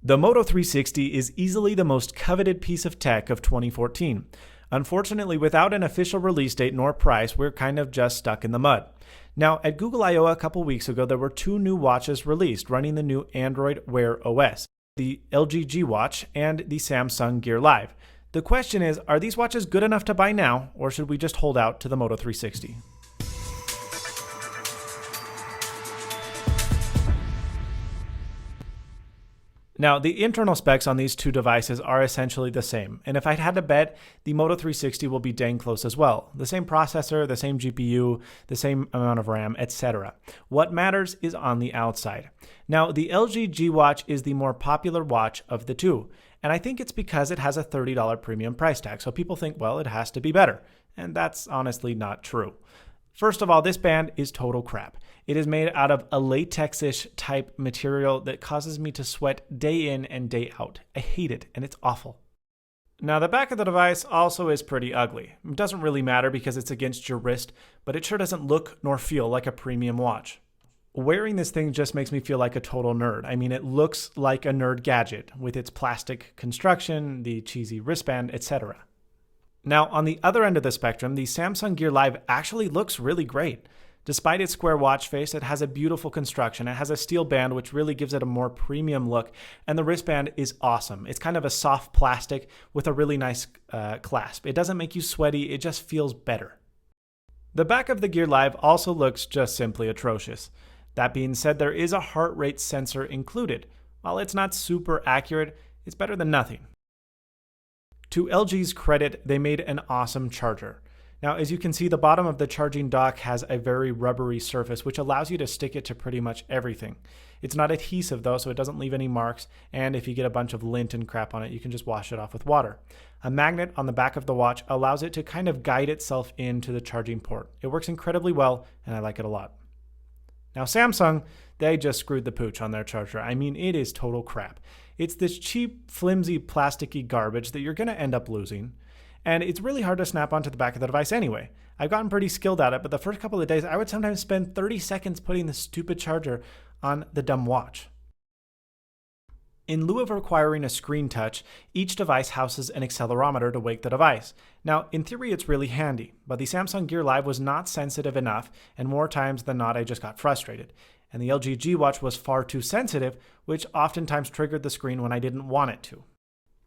The Moto 360 is easily the most coveted piece of tech of 2014. Unfortunately, without an official release date nor price, we're kind of just stuck in the mud. Now, at Google I/O a couple weeks ago, there were two new watches released running the new Android Wear OS, the LG G Watch and the Samsung Gear Live. The question is, are these watches good enough to buy now, or should we just hold out to the Moto 360? Now, the internal specs on these two devices are essentially the same, and if I had to bet, the Moto 360 will be dang close as well. The same processor, the same GPU, the same amount of RAM, etc. What matters is on the outside. Now, the LG G Watch is the more popular watch of the two, and I think it's because it has a $30 premium price tag, so people think, well, it has to be better, and that's honestly not true. First of all, this band is total crap. It is made out of a latex-ish type material that causes me to sweat day in and day out. I hate it, and it's awful. Now, the back of the device also is pretty ugly. It doesn't really matter because it's against your wrist, but it sure doesn't look nor feel like a premium watch. Wearing this thing just makes me feel like a total nerd. I mean, it looks like a nerd gadget with its plastic construction, the cheesy wristband, etc. Now, on the other end of the spectrum, the Samsung Gear Live actually looks really great. Despite its square watch face, it has a beautiful construction. It has a steel band, which really gives it a more premium look, and the wristband is awesome. It's kind of a soft plastic with a really nice clasp. It doesn't make you sweaty, it just feels better. The back of the Gear Live also looks just simply atrocious. That being said, there is a heart rate sensor included. While it's not super accurate, it's better than nothing. To LG's credit, they made an awesome charger. Now, as you can see, the bottom of the charging dock has a very rubbery surface, which allows you to stick it to pretty much everything. It's not adhesive though, so it doesn't leave any marks, and if you get a bunch of lint and crap on it, you can just wash it off with water. A magnet on the back of the watch allows it to kind of guide itself into the charging port. It works incredibly well, and I like it a lot. Now, Samsung, they just screwed the pooch on their charger. I mean, it is total crap. It's this cheap, flimsy, plasticky garbage that you're going to end up losing. And it's really hard to snap onto the back of the device anyway. I've gotten pretty skilled at it, but the first couple of days, I would sometimes spend 30 seconds putting the stupid charger on the dumb watch. In lieu of requiring a screen touch, each device houses an accelerometer to wake the device. Now, in theory, it's really handy, but the Samsung Gear Live was not sensitive enough, and more times than not, I just got frustrated. And the LG G Watch was far too sensitive, which oftentimes triggered the screen when I didn't want it to.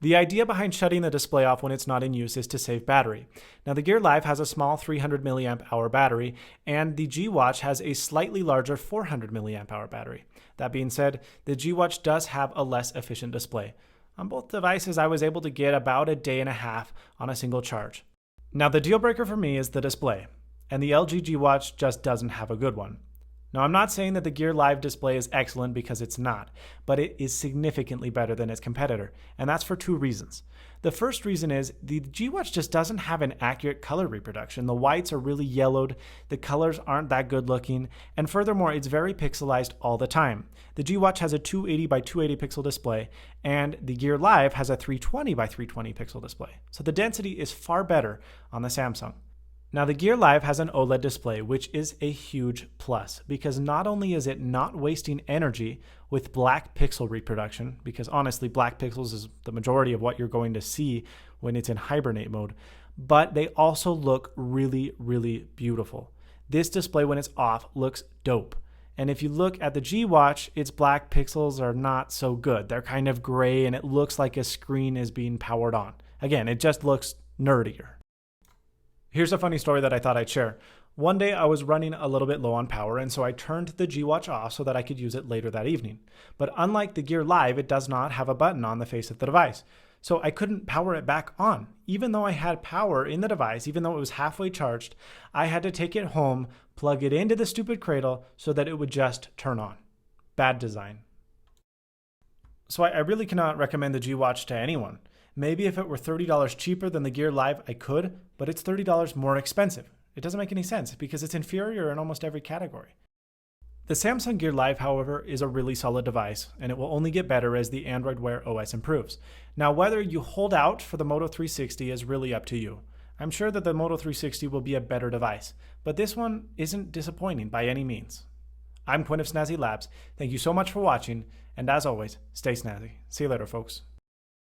The idea behind shutting the display off when it's not in use is to save battery. Now, the Gear Live has a small 300 mAh battery, and the G Watch has a slightly larger 400 mAh battery. That being said, the G Watch does have a less efficient display. On both devices, I was able to get about a day and a half on a single charge. Now, the deal breaker for me is the display, and the LG G Watch just doesn't have a good one. Now, I'm not saying that the Gear Live display is excellent because it's not, but it is significantly better than its competitor, and that's for two reasons. The first reason is the G Watch just doesn't have an accurate color reproduction. The whites are really yellowed, the colors aren't that good looking, and furthermore, it's very pixelized all the time. The G Watch has a 280 by 280 pixel display, and the Gear Live has a 320 by 320 pixel display. So the density is far better on the Samsung. Now, the Gear Live has an OLED display, which is a huge plus because not only is it not wasting energy with black pixel reproduction, because honestly, black pixels is the majority of what you're going to see when it's in hibernate mode, but they also look really, really beautiful. This display, when it's off, looks dope. And if you look at the G Watch, its black pixels are not so good. They're kind of gray, and it looks like a screen is being powered on. Again, it just looks nerdier. Here's a funny story that I thought I'd share. One day I was running a little bit low on power, and so I turned the G Watch off so that I could use it later that evening. But unlike the Gear Live, it does not have a button on the face of the device. So I couldn't power it back on. Even though I had power in the device, even though it was halfway charged, I had to take it home, plug it into the stupid cradle so that it would just turn on. Bad design. So I really cannot recommend the G Watch to anyone. Maybe if it were $30 cheaper than the Gear Live, I could, but it's $30 more expensive. It doesn't make any sense because it's inferior in almost every category. The Samsung Gear Live, however, is a really solid device, and it will only get better as the Android Wear OS improves. Now, whether you hold out for the Moto 360 is really up to you. I'm sure that the Moto 360 will be a better device, but this one isn't disappointing by any means. I'm Quinn of SnazzyLabs. Thank you so much for watching, And as always, stay snazzy. See you later, folks.